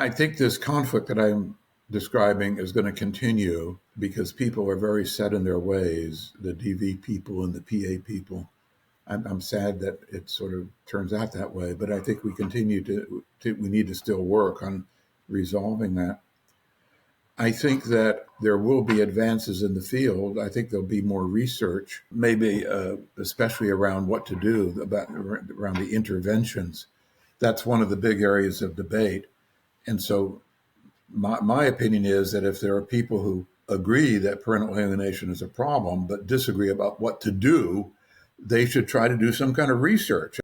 I think this conflict that I'm describing is going to continue because people are very set in their ways, the DV people and the PA people. I'm sad that it sort of turns out that way, but I think we we need to still work on resolving that. I think that there will be advances in the field. I think there'll be more research, maybe especially around what to do around the interventions. That's one of the big areas of debate. And so my opinion is that if there are people who agree that parental alienation is a problem, but disagree about what to do, they should try to do some kind of research.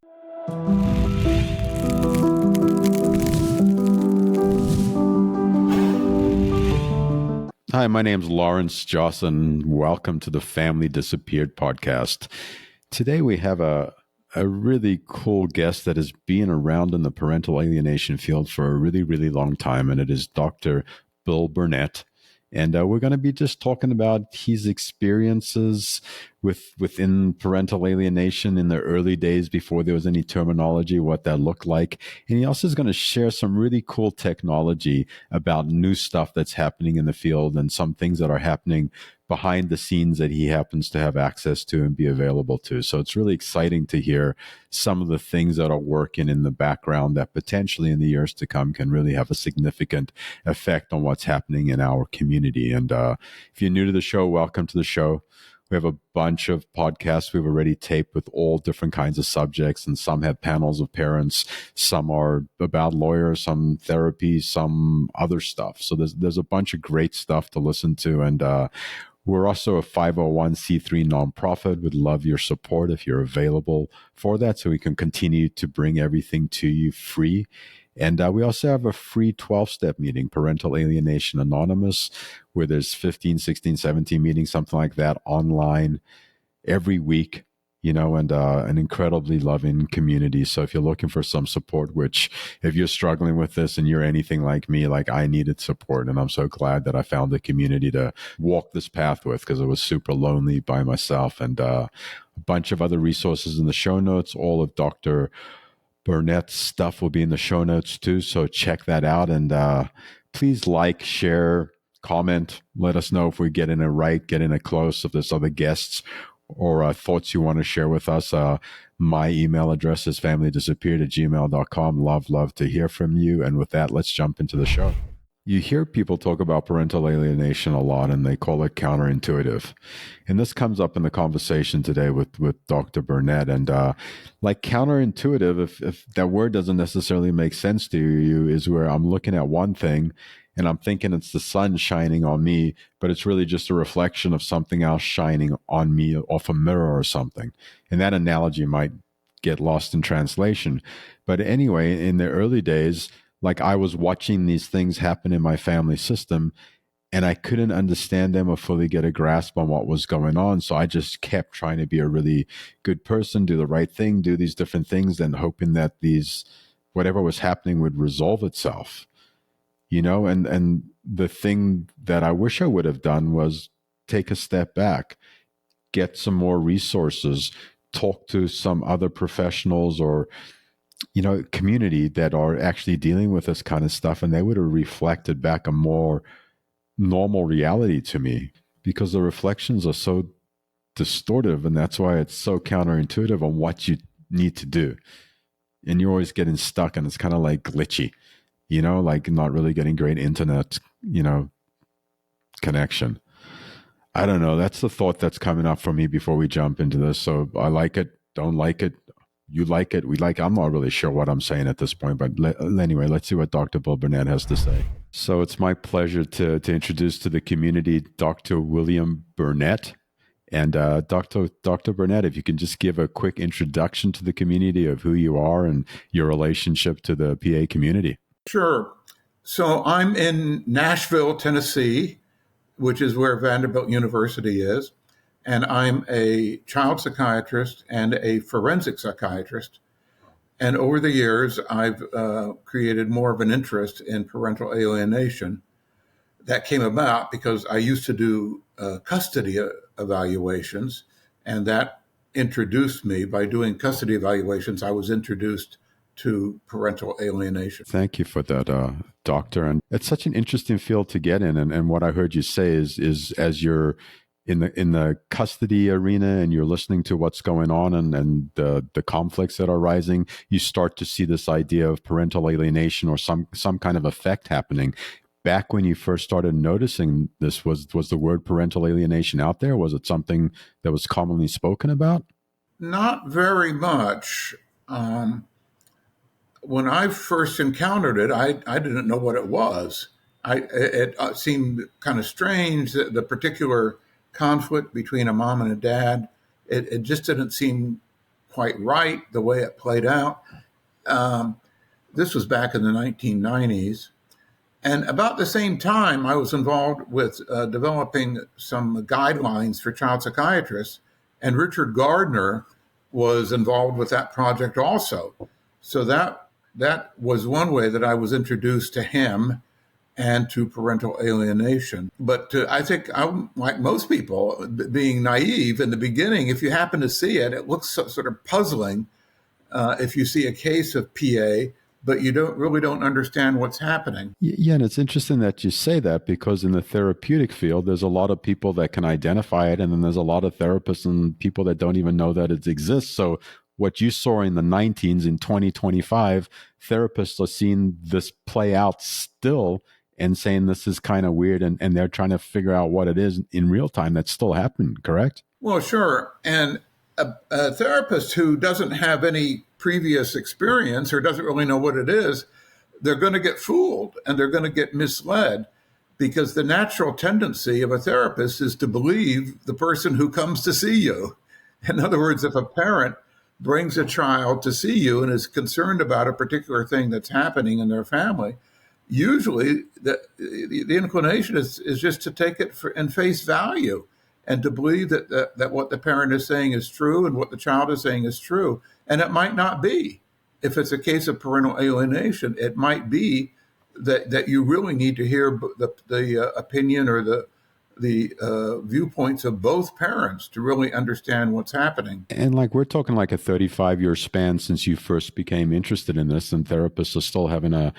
Hi, my name's Lawrence Johnson. Welcome to the Family Disappeared podcast. Today we have a really cool guest that has been around in the parental alienation field for a really, really long time, and it is Dr. Bill Bernet. And we're going to be just talking about his experiences within parental alienation in the early days before there was any terminology, what that looked like. And he also is going to share some really cool technology about new stuff that's happening in the field and some things that are happening behind the scenes that he happens to have access to and be available to. So it's really exciting to hear some of the things that are working in the background that potentially in the years to come can really have a significant effect on what's happening in our community. And if you're new to the show, welcome to the show. We have a bunch of podcasts we've already taped with all different kinds of subjects, and some have panels of parents. Some are about lawyers, some therapy, some other stuff. So there's a bunch of great stuff to listen to. And we're also a 501c3 nonprofit. Would love your support if you're available for that, so we can continue to bring everything to you free. And we also have a free 12-step meeting, Parental Alienation Anonymous, where there's 15, 16, 17 meetings, something like that, online every week, and an incredibly loving community. So if you're looking for some support, which if you're struggling with this and you're anything like me, like I needed support, and I'm so glad that I found a community to walk this path with, because I was super lonely by myself. And a bunch of other resources in the show notes. All of Dr. Burnet's stuff will be in the show notes too, so check that out. And please like, share, comment. Let us know if we're getting it right, getting it close, if there's other guests or thoughts you want to share with us. My email address is familydisappeared@gmail.com. Love to hear from you. And with that, let's jump into the show. You hear people talk about parental alienation a lot, and they call it counterintuitive. And this comes up in the conversation today with Dr. Bernet. And like counterintuitive, if that word doesn't necessarily make sense to you, is where I'm looking at one thing and I'm thinking it's the sun shining on me, but it's really just a reflection of something else shining on me off a mirror or something. And that analogy might get lost in translation. But anyway, in the early days, like I was watching these things happen in my family system, and I couldn't understand them or fully get a grasp on what was going on. So I just kept trying to be a really good person, do the right thing, do these different things, and hoping that whatever was happening would resolve itself. And the thing that I wish I would have done was take a step back, get some more resources, talk to some other professionals or community that are actually dealing with this kind of stuff, and they would have reflected back a more normal reality to me, because the reflections are so distortive, and that's why it's so counterintuitive on what you need to do. And you're always getting stuck, and it's kind of like glitchy, like not really getting great internet, connection. I don't know. That's the thought that's coming up for me before we jump into this. So I like it, don't like it. You like it, we like it. I'm not really sure what I'm saying at this point, but anyway, let's see what Dr. Bill Bernet has to say. So it's my pleasure to introduce to the community Dr. William Bernet. And Dr. Bernet, if you can just give a quick introduction to the community of who you are and your relationship to the PA community. Sure. So I'm in Nashville, Tennessee, which is where Vanderbilt University is. And I'm a child psychiatrist and a forensic psychiatrist. And over the years, I've created more of an interest in parental alienation. That came about because I used to do custody evaluations, and that introduced me. By doing custody evaluations, I was introduced to parental alienation. Thank you for that, doctor. And it's such an interesting field to get in. And what I heard you say is as you're in the custody arena and you're listening to what's going on and the conflicts that are rising, you start to see this idea of parental alienation or some kind of effect happening. Back when you first started noticing this, was the word parental alienation out there? Was it something that was commonly spoken about? Not very much. When I first encountered it, I didn't know what it was. It seemed kind of strange that the particular conflict between a mom and a dad, it just didn't seem quite right the way it played out. This was back in the 1990s. And about the same time, I was involved with developing some guidelines for child psychiatrists, and Richard Gardner was involved with that project also. So that was one way that I was introduced to him and to parental alienation. But I think I'm like most people, being naive in the beginning, if you happen to see it, it looks sort of puzzling if you see a case of PA, but you don't understand what's happening. Yeah, and it's interesting that you say that because in the therapeutic field, there's a lot of people that can identify it, and then there's a lot of therapists and people that don't even know that it exists. So what you saw in the 19s in 2025, therapists are seeing this play out still and saying this is kind of weird, and they're trying to figure out what it is in real time that's still happening, correct? Well, sure. And a therapist who doesn't have any previous experience or doesn't really know what it is, they're going to get fooled and they're going to get misled, because the natural tendency of a therapist is to believe the person who comes to see you. In other words, if a parent brings a child to see you and is concerned about a particular thing that's happening in their family, usually the inclination is just to take it in face value and to believe that what the parent is saying is true and what the child is saying is true. And it might not be. If it's a case of parental alienation, it might be that you really need to hear the opinion or the viewpoints of both parents to really understand what's happening. And like we're talking like a 35-year span since you first became interested in this, and therapists are still having a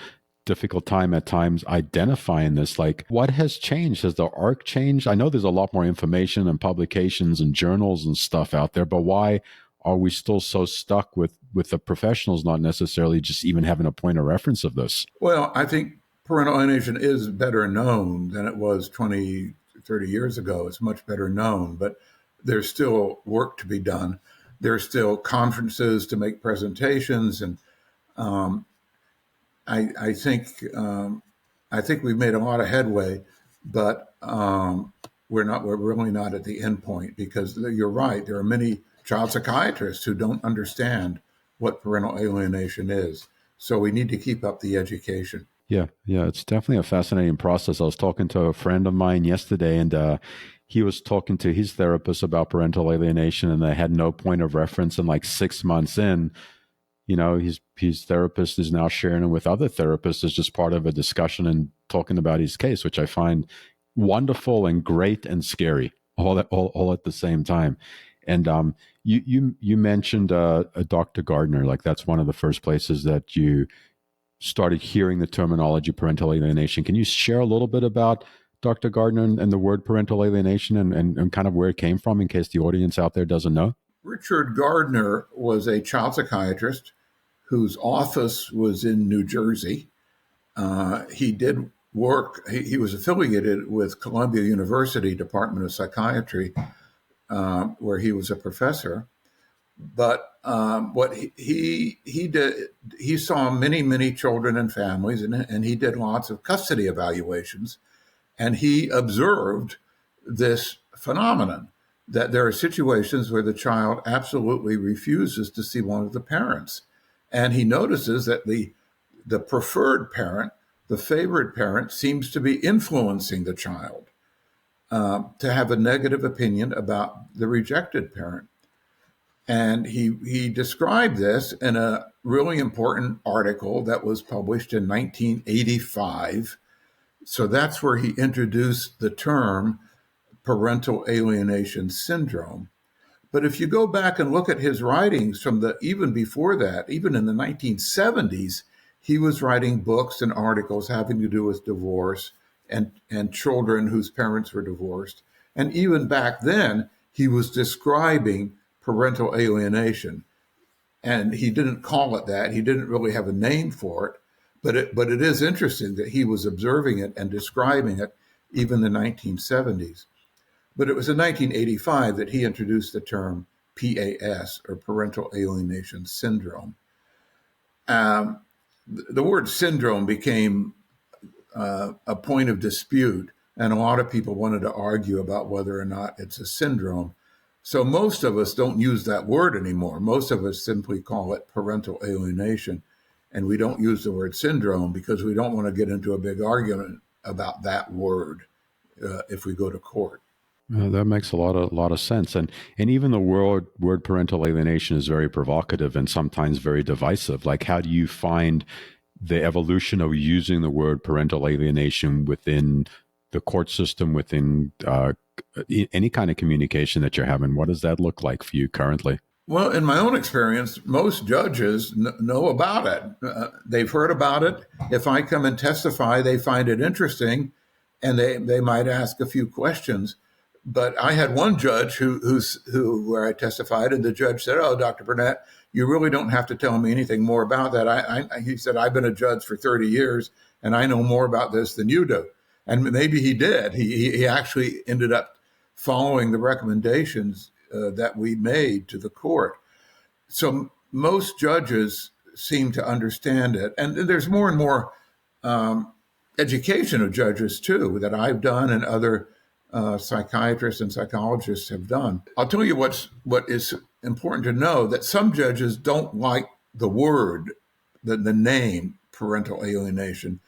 difficult time at times identifying this. Like, what has changed? Has the ARC changed? I know there's a lot more information and publications and journals and stuff out there, but why are we still so stuck with the professionals not necessarily just even having a point of reference of this? Well, I think parental alienation is better known than it was 20, 30 years ago. It's much better known, but there's still work to be done. There's still conferences to make presentations, and I think we've made a lot of headway, but we're really not at the end point, because you're right. There are many child psychiatrists who don't understand what parental alienation is. So we need to keep up the education. Yeah, it's definitely a fascinating process. I was talking to a friend of mine yesterday, and he was talking to his therapist about parental alienation, and they had no point of reference. And like 6 months in, his therapist is now sharing it with other therapists as just part of a discussion and talking about his case, which I find wonderful and great and scary all at the same time. And you mentioned Dr. Gardner, like that's one of the first places that you started hearing the terminology parental alienation. Can you share a little bit about Dr. Gardner and the word parental alienation and kind of where it came from in case the audience out there doesn't know? Richard Gardner was a child psychiatrist whose office was in New Jersey. He did work, he was affiliated with Columbia University Department of Psychiatry, where he was a professor. But what he did, he saw many children and families, and he did lots of custody evaluations, and he observed this phenomenon, that there are situations where the child absolutely refuses to see one of the parents. And he notices that the preferred parent, the favorite parent, seems to be influencing the child to have a negative opinion about the rejected parent. And he described this in a really important article that was published in 1985. So that's where he introduced the term parental alienation syndrome. But if you go back and look at his writings from even before that, even in the 1970s, he was writing books and articles having to do with divorce and children whose parents were divorced. And even back then, he was describing parental alienation. And he didn't call it that. He didn't really have a name for it. But it is interesting that he was observing it and describing it even in the 1970s. But it was in 1985 that he introduced the term PAS, or Parental Alienation Syndrome. The word syndrome became a point of dispute, and a lot of people wanted to argue about whether or not it's a syndrome. So most of us don't use that word anymore. Most of us simply call it parental alienation, and we don't use the word syndrome because we don't want to get into a big argument about that word if we go to court. That makes a lot of sense, and even the word parental alienation is very provocative and sometimes very divisive. Like, how do you find the evolution of using the word parental alienation within the court system, within any kind of communication that you're having? What does that look like for you currently? Well, in my own experience, most judges know about it. They've heard about it. If I come and testify, they find it interesting, and they might ask a few questions. But I had one judge where I testified, and the judge said, "Oh, Dr. Bernet, you really don't have to tell me anything more about that." He said, "I've been a judge for 30 years, and I know more about this than you do." And maybe he did. He actually ended up following the recommendations that we made to the court. So most judges seem to understand it. And there's more and more education of judges, too, that I've done and other psychiatrists and psychologists have done. I'll tell you what is important to know, that some judges don't like the word, the name parental alienation,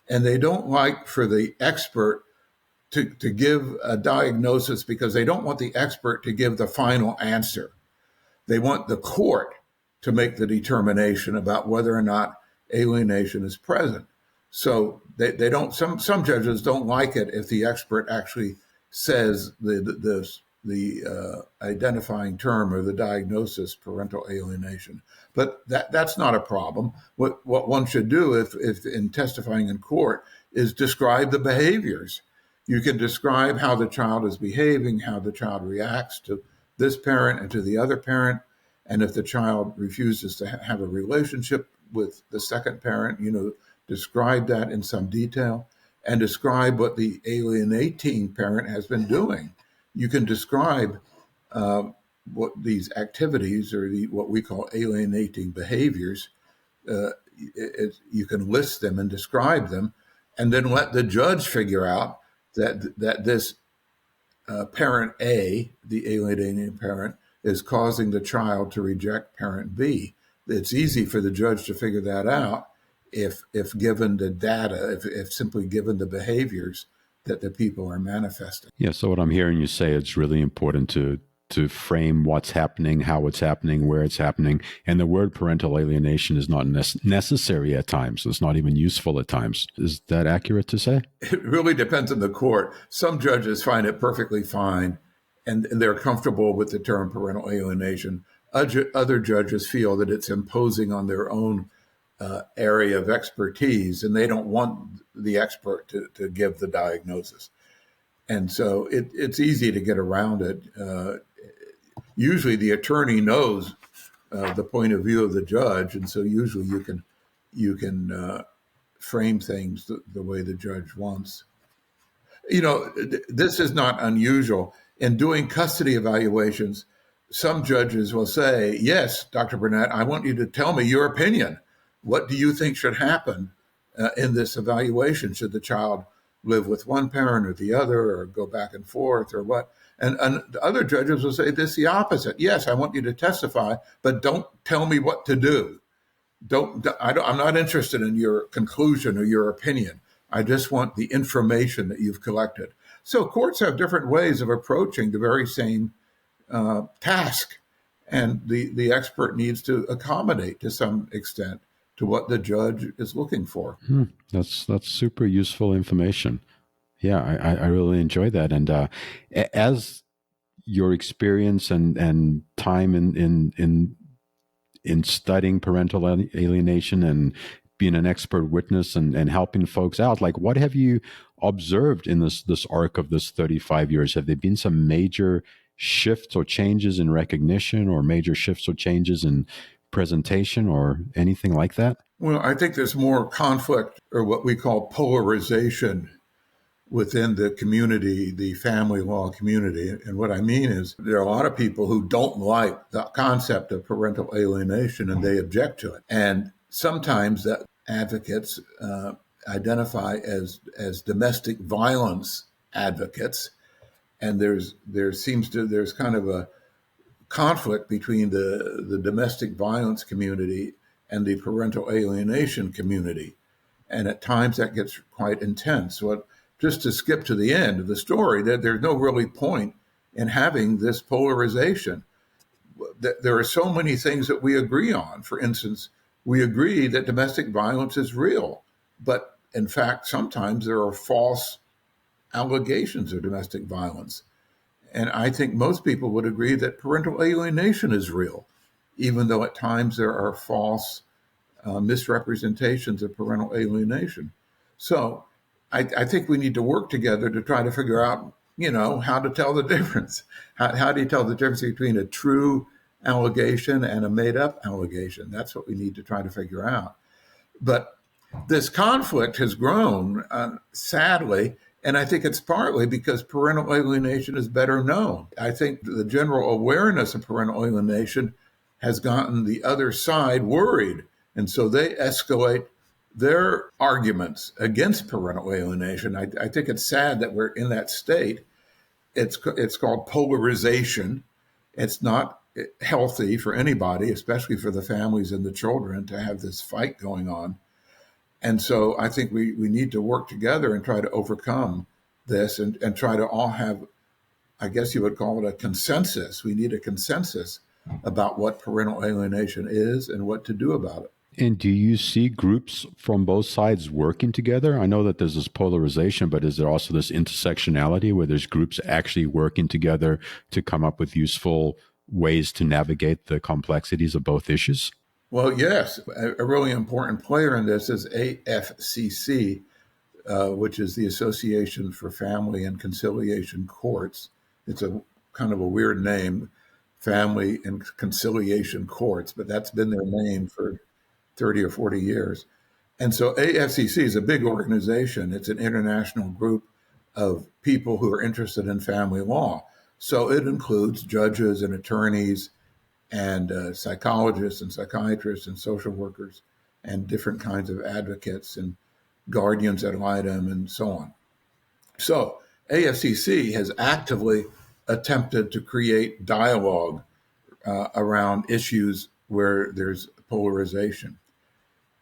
and they don't like for the expert to give a diagnosis because they don't want the expert to give the final answer. They want the court to make the determination about whether or not alienation is present. So they don't. Some judges don't like it if the expert actually says the identifying term or the diagnosis, parental alienation. But that's not a problem. What one should do if in testifying in court is describe the behaviors. You can describe how the child is behaving, how the child reacts to this parent and to the other parent. And if the child refuses to have a relationship with the second parent, describe that in some detail, and describe what the alienating parent has been doing. You can describe what these activities, or what we call alienating behaviors, you can list them and describe them, and then let the judge figure out that this parent A, the alienating parent, is causing the child to reject parent B. It's easy for the judge to figure that out if given the data, if simply given the behaviors that the people are manifesting. Yeah, so what I'm hearing you say, it's really important to frame what's happening, how it's happening, where it's happening. And the word parental alienation is not necessary at times. It's not even useful at times. Is that accurate to say? It really depends on the court. Some judges find it perfectly fine, and they're comfortable with the term parental alienation. Other judges feel that it's imposing on their own area of expertise, and they don't want the expert to give the diagnosis. And so it's easy to get around it. Usually the attorney knows the point of view of the judge, and so usually you can frame things the way the judge wants. This is not unusual. In doing custody evaluations, some judges will say, "Yes, Dr. Bernet, I want you to tell me your opinion. What do you think should happen in this evaluation? Should the child live with one parent or the other, or go back and forth, or what?" And the other judges will say this, the opposite. "Yes, I want you to testify, but don't tell me what to do. I'm not interested in your conclusion or your opinion. I just want the information that you've collected." So courts have different ways of approaching the very same task, and the expert needs to accommodate to some extent to what the judge is looking for. That's super useful information. Yeah, I really enjoy that. And as your experience and time in studying parental alienation and being an expert witness and helping folks out, like what have you observed in this arc of this 35 years? Have there been some major shifts or changes in recognition, or major shifts or changes in presentation, or anything like that? Well, I think there's more conflict, or what we call polarization, within the community, the family law community. And what I mean is there are a lot of people who don't like the concept of parental alienation and they object to it. And sometimes that advocates identify as domestic violence advocates. And there's kind of a conflict between the domestic violence community and the parental alienation community. And at times that gets quite intense. So just to skip to the end of the story, that there's no really point in having this polarization. There are so many things that we agree on. For instance, we agree that domestic violence is real, but in fact, sometimes there are false allegations of domestic violence. And I think most people would agree that parental alienation is real, even though at times there are false misrepresentations of parental alienation. So I think we need to work together to try to figure out, how to tell the difference. How do you tell the difference between a true allegation and a made-up allegation? That's what we need to try to figure out. But this conflict has grown, sadly, and I think it's partly because parental alienation is better known. I think the general awareness of parental alienation has gotten the other side worried, and so they escalate their arguments against parental alienation. I think it's sad that we're in that state. It's called polarization. It's not healthy for anybody, especially for the families and the children, to have this fight going on. And so I think we need to work together and try to overcome this and try to all have, I guess you would call it a consensus. We need a consensus about what parental alienation is and what to do about it. And do you see groups from both sides working together? I know that there's this polarization, but is there also this intersectionality where there's groups actually working together to come up with useful ways to navigate the complexities of both issues? Well, yes. A really important player in this is AFCC, which is the Association for Family and Conciliation Courts. It's a kind of a weird name, Family and Conciliation Courts, but that's been their name for 30 or 40 years. And so AFCC is a big organization. It's an international group of people who are interested in family law. So it includes judges and attorneys and psychologists and psychiatrists and social workers and different kinds of advocates and guardians ad litem and so on. So AFCC has actively attempted to create dialogue around issues where there's polarization.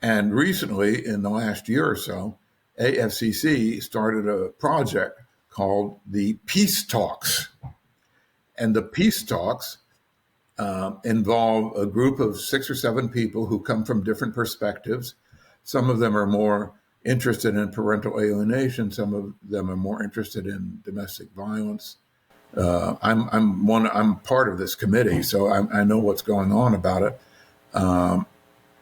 And recently, in the last year or so, AFCC started a project called the Peace Talks. And the Peace Talks involve a group of 6 or 7 people who come from different perspectives. Some of them are more interested in parental alienation. Some of them are more interested in domestic violence. I'm part of this committee, so I know what's going on about it.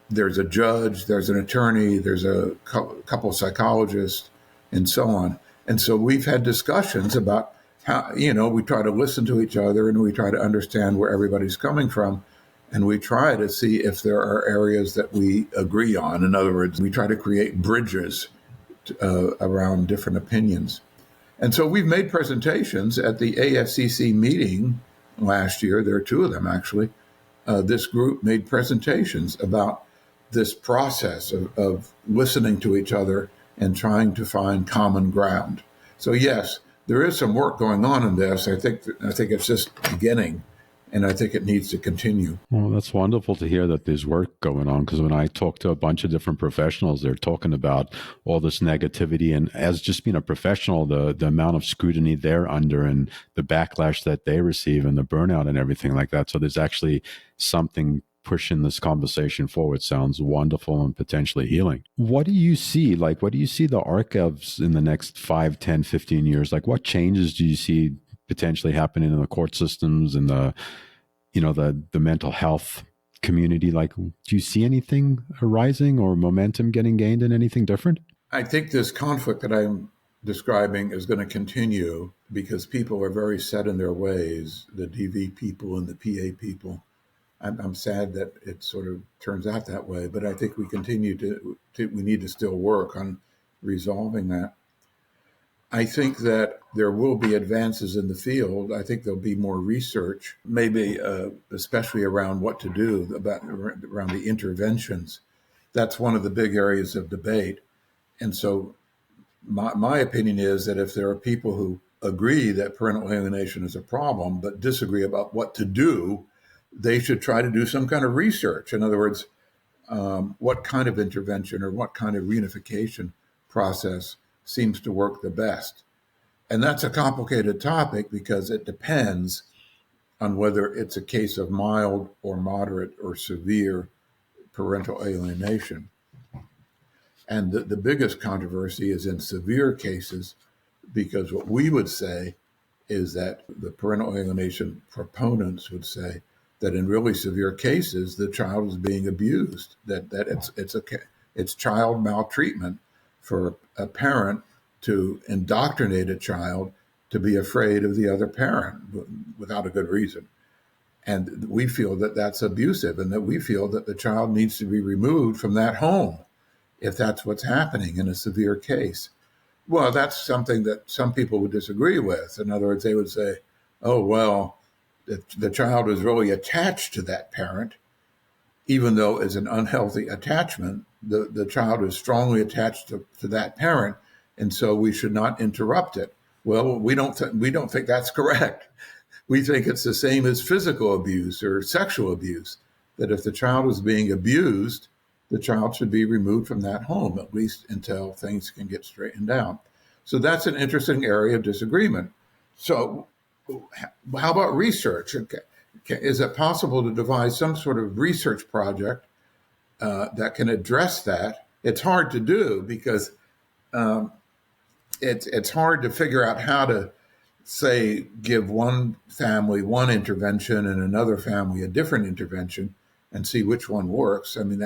There's a judge, there's an attorney, there's a couple of psychologists, and so on. And so we've had discussions about how, we try to listen to each other and we try to understand where everybody's coming from. And we try to see if there are areas that we agree on. In other words, we try to create bridges around different opinions. And so we've made presentations at the AFCC meeting last year. There are 2 of them, actually. This group made presentations about this process of listening to each other and trying to find common ground. So yes, there is some work going on in this. I think it's just beginning, and I think it needs to continue. Well, that's wonderful to hear that there's work going on, because when I talk to a bunch of different professionals, they're talking about all this negativity. And as just being a professional, the amount of scrutiny they're under and the backlash that they receive and the burnout and everything like that. So there's actually something pushing this conversation forward. Sounds wonderful and potentially healing. What do you see? What do you see the arc of in the next 5, 10, 15 years? What changes do you see potentially happening in the court systems and the mental health community? Like, do you see anything arising or momentum getting gained in anything different? I think this conflict that I'm describing is going to continue because people are very set in their ways, the DV people and the PA people. I'm sad that it sort of turns out that way, but I think we we need to still work on resolving that. I think that there will be advances in the field. I think there'll be more research, maybe especially around what to do around the interventions. That's one of the big areas of debate. And so my opinion is that if there are people who agree that parental alienation is a problem, but disagree about what to do, they should try to do some kind of research. In other words, what kind of intervention or what kind of reunification process seems to work the best. And that's a complicated topic because it depends on whether it's a case of mild or moderate or severe parental alienation. And the biggest controversy is in severe cases, because what we would say is that the parental alienation proponents would say that in really severe cases, the child is being abused, that it's child maltreatment for a parent to indoctrinate a child to be afraid of the other parent without a good reason. And we feel that that's abusive, and that we feel that the child needs to be removed from that home if that's what's happening in a severe case. Well, that's something that some people would disagree with. In other words, they would say, oh, well, the child is really attached to that parent, even though it's an unhealthy attachment. The child is strongly attached to that parent, and so we should not interrupt it. Well, we don't think that's correct. We think it's the same as physical abuse or sexual abuse, that if the child is being abused, the child should be removed from that home, at least until things can get straightened out. So that's an interesting area of disagreement. So how about research? Okay. Is it possible to devise some sort of research project that can address that? It's hard to do because it's hard to figure out how to, say, give one family one intervention and another family a different intervention and see which one works. I mean,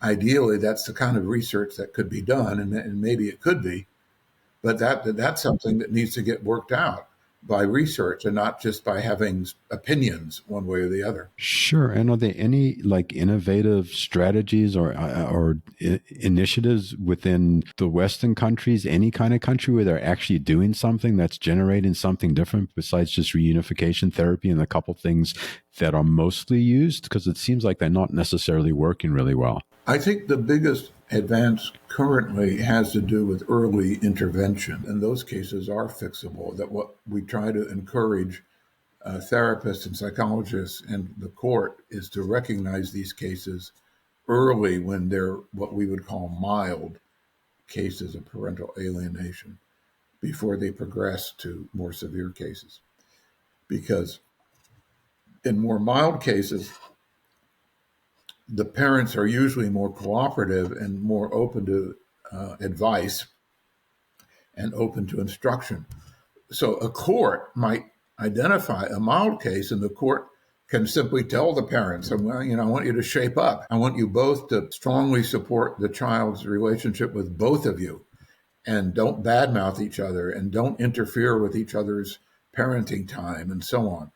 ideally, that's the kind of research that could be done, and maybe it could be, but that's something that needs to get worked out by research and not just by having opinions one way or the other. Sure. And are there any like innovative strategies or initiatives within the Western countries, any kind of country where they're actually doing something that's generating something different besides just reunification therapy and a couple things that are mostly used? Because it seems like they're not necessarily working really well. I think the biggest advance currently has to do with early intervention, and those cases are fixable. That what we try to encourage therapists and psychologists and the court is to recognize these cases early when they're what we would call mild cases of parental alienation before they progress to more severe cases. Because in more mild cases, the parents are usually more cooperative and more open to advice and open to instruction. So a court might identify a mild case, and the court can simply tell the parents, well, I want you to shape up. I want you both to strongly support the child's relationship with both of you, and don't badmouth each other, and don't interfere with each other's parenting time, and so on.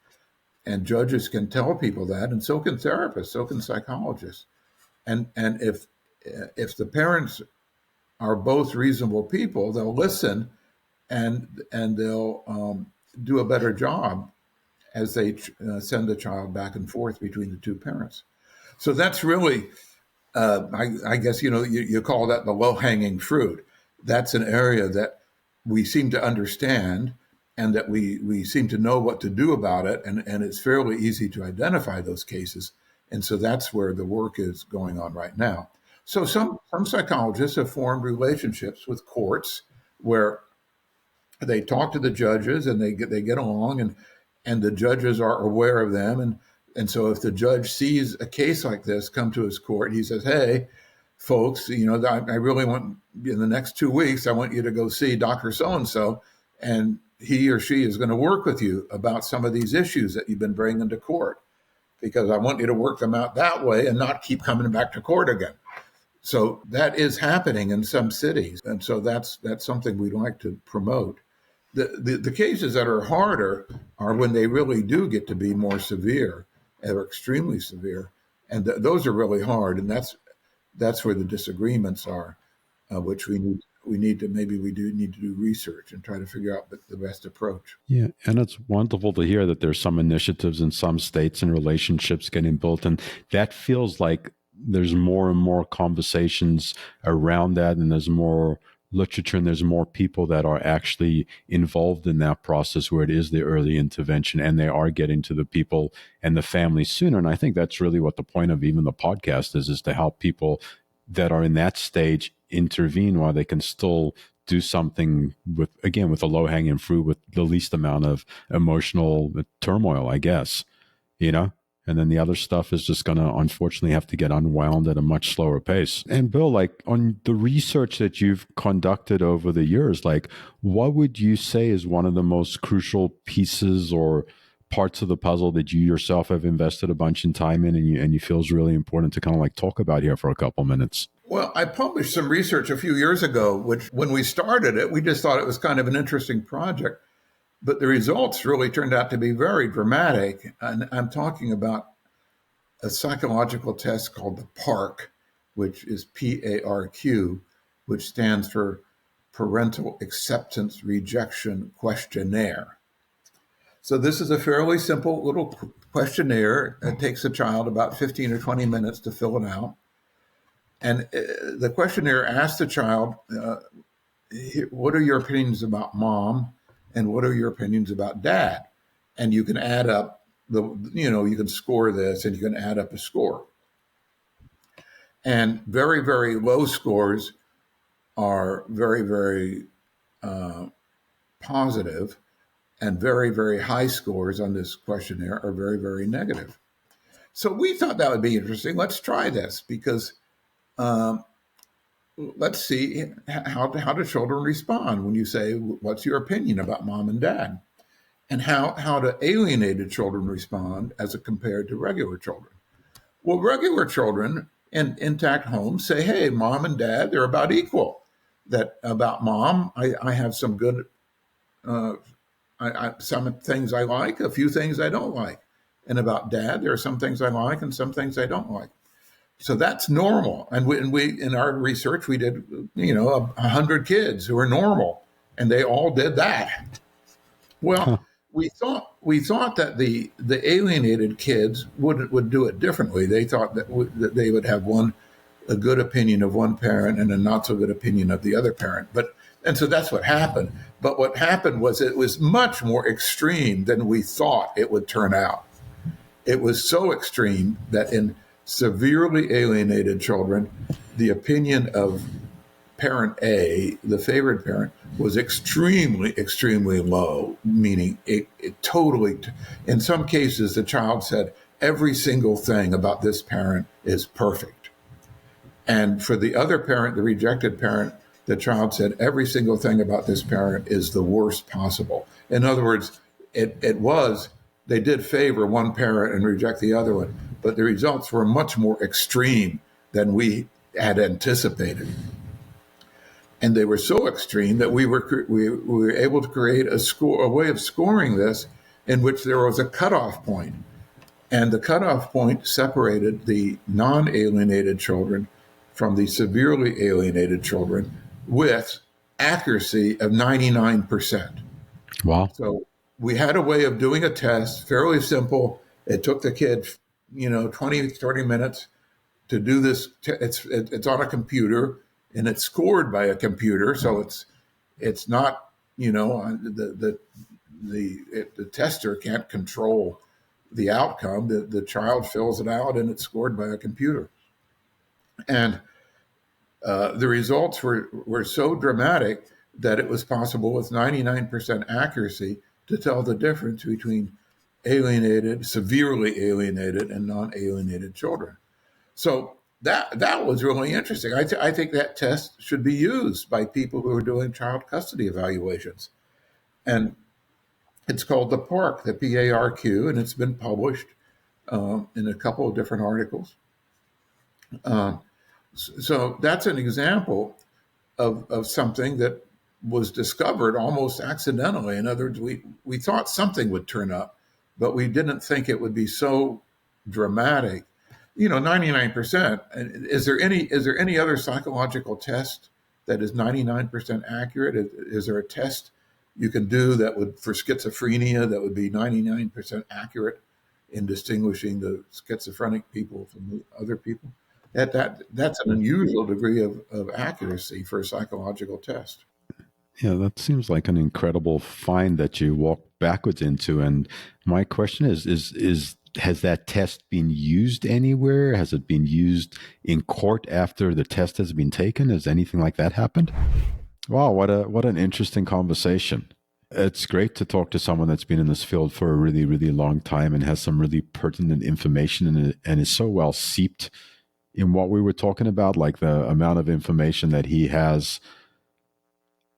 And judges can tell people that, and so can therapists, so can psychologists. And if the parents are both reasonable people, they'll listen, and they'll do a better job as they send the child back and forth between the two parents. So that's really, I guess, you call that the low-hanging fruit. That's an area that we seem to understand, and that we seem to know what to do about it, and it's fairly easy to identify those cases. And so that's where the work is going on right now. So some psychologists have formed relationships with courts where they talk to the judges, and they get along, and the judges are aware of them. And so if the judge sees a case like this come to his court, he says, hey, folks, I really want, in the next 2 weeks, I want you to go see Dr. So-and-so, and he or she is going to work with you about some of these issues that you've been bringing to court, because I want you to work them out that way and not keep coming back to court again. So that is happening in some cities. And so that's something we'd like to promote. The cases that are harder are when they really do get to be more severe or extremely severe. And those are really hard. And that's where the disagreements are, which we do need to do research and try to figure out the best approach. Yeah, and it's wonderful to hear that there's some initiatives in some states and relationships getting built, and that feels like there's more and more conversations around that, and there's more literature, and there's more people that are actually involved in that process where it is the early intervention, and they are getting to the people and the families sooner. And I think that's really what the point of even the podcast is to help people that are in that stage intervene while they can still do something with the low-hanging fruit with the least amount of emotional turmoil, I guess, and then the other stuff is just going to unfortunately have to get unwound at a much slower pace. And Bill, like on the research that you've conducted over the years, like what would you say is one of the most crucial pieces or parts of the puzzle that you yourself have invested a bunch in time in and you feel is really important to kind of like talk about here for a couple minutes? Well, I published some research a few years ago, which when we started it, we just thought it was kind of an interesting project. But the results really turned out to be very dramatic. And I'm talking about a psychological test called the PARQ, which is PARQ, which stands for Parental Acceptance Rejection Questionnaire. So this is a fairly simple little questionnaire. It takes a child about 15 or 20 minutes to fill it out. And the questionnaire asks the child, what are your opinions about mom? And what are your opinions about dad? And you can add up you can score this and you can add up a score. And very, very low scores are very, very positive, and very, very high scores on this questionnaire are very, very negative. So we thought that would be interesting. Let's try this, because let's see how do children respond when you say, what's your opinion about mom and dad? And how do alienated children respond as compared to regular children? Well, regular children in intact homes say, hey, mom and dad, they're about equal. That about mom, I have some good, some things I like, a few things I don't like. And about dad, there are some things I like and some things I don't like. So that's normal. And we in our research, we did, 100 kids who are normal, and they all did that. Well, we thought that the alienated kids would do it differently. They thought that they would have a good opinion of one parent and a not so good opinion of the other parent. And so that's what happened. But what happened was it was much more extreme than we thought it would turn out. It was so extreme that in severely alienated children, the opinion of parent A, the favored parent, was extremely, extremely low, meaning it totally, in some cases, the child said, every single thing about this parent is perfect. And for the other parent, the rejected parent, the child said, every single thing about this parent is the worst possible. In other words, they did favor one parent and reject the other one, but the results were much more extreme than we had anticipated. And they were so extreme that we were able to create a way of scoring this in which there was a cutoff point. And the cutoff point separated the non-alienated children from the severely alienated children with accuracy of 99%. Wow. So we had a way of doing a test, fairly simple. It took the kid, 20, 30 minutes to do this. It's on a computer, and it's scored by a computer. So it's not, the tester can't control the outcome. The child fills it out, and it's scored by a computer. And the results were so dramatic that it was possible with 99% accuracy to tell the difference between alienated, severely alienated, and non-alienated children. So that was really interesting. I think that test should be used by people who are doing child custody evaluations. And It's called the PARQ, the PARQ, and it's been published in a couple of different articles. So that's an example of something that was discovered almost accidentally. In other words, we thought something would turn up, but we didn't think it would be so dramatic. 99%. Is there any other psychological test that is 99% accurate? Is there a test you can do that would, for schizophrenia, that would be 99% accurate in distinguishing the schizophrenic people from the other people? That's an unusual degree of accuracy for a psychological test. Yeah, that seems like an incredible find that you walked backwards into. And my question is has that test been used anywhere? Has it been used in court after the test has been taken? Has anything like that happened? Wow, what an interesting conversation. It's great to talk to someone that's been in this field for a really, really long time and has some really pertinent information in it, and is so well seeped in what we were talking about, like the amount of information that he has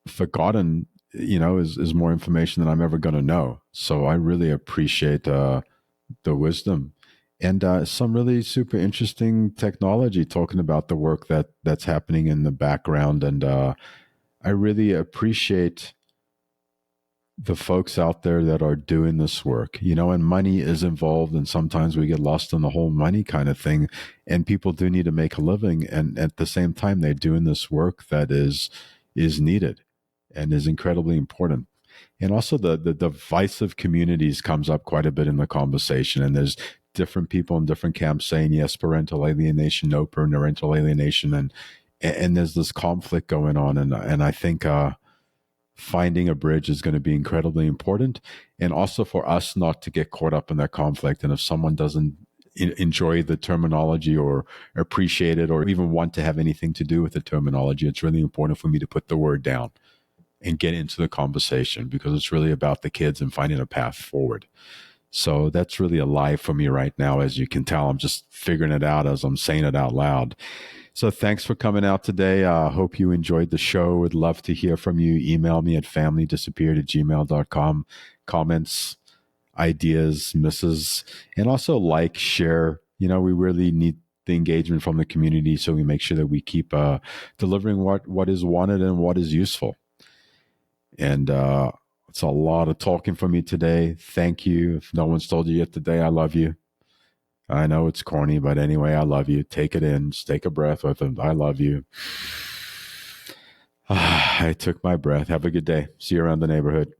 forgotten, is more information than I'm ever going to know. So I really appreciate the wisdom and some really super interesting technology talking about the work that's happening in the background. And I really appreciate the folks out there that are doing this work, and money is involved, and sometimes we get lost in the whole money kind of thing, and people do need to make a living, and at the same time they're doing this work that is needed and is incredibly important. And also the divisive communities comes up quite a bit in the conversation, and there's different people in different camps saying yes parental alienation, no parental alienation, and there's this conflict going on, and I think finding a bridge is going to be incredibly important, and also for us not to get caught up in that conflict. And if someone doesn't enjoy the terminology or appreciate it or even want to have anything to do with the terminology, it's really important for me to put the word down and get into the conversation, because it's really about the kids and finding a path forward. So that's really alive for me right now. As you can tell, I'm just figuring it out as I'm saying it out loud. So thanks for coming out today. I hope you enjoyed the show. Would love to hear from you. Email me at familydisappeared@gmail.com. Comments, ideas, misses, and also like, share. We really need the engagement from the community, so we make sure that we keep delivering what is wanted and what is useful. And it's a lot of talking from me today. Thank you. If no one's told you yet today, I love you. I know it's corny, but anyway, I love you. Take it in. Just take a breath with it. I love you. I took my breath. Have a good day. See you around the neighborhood.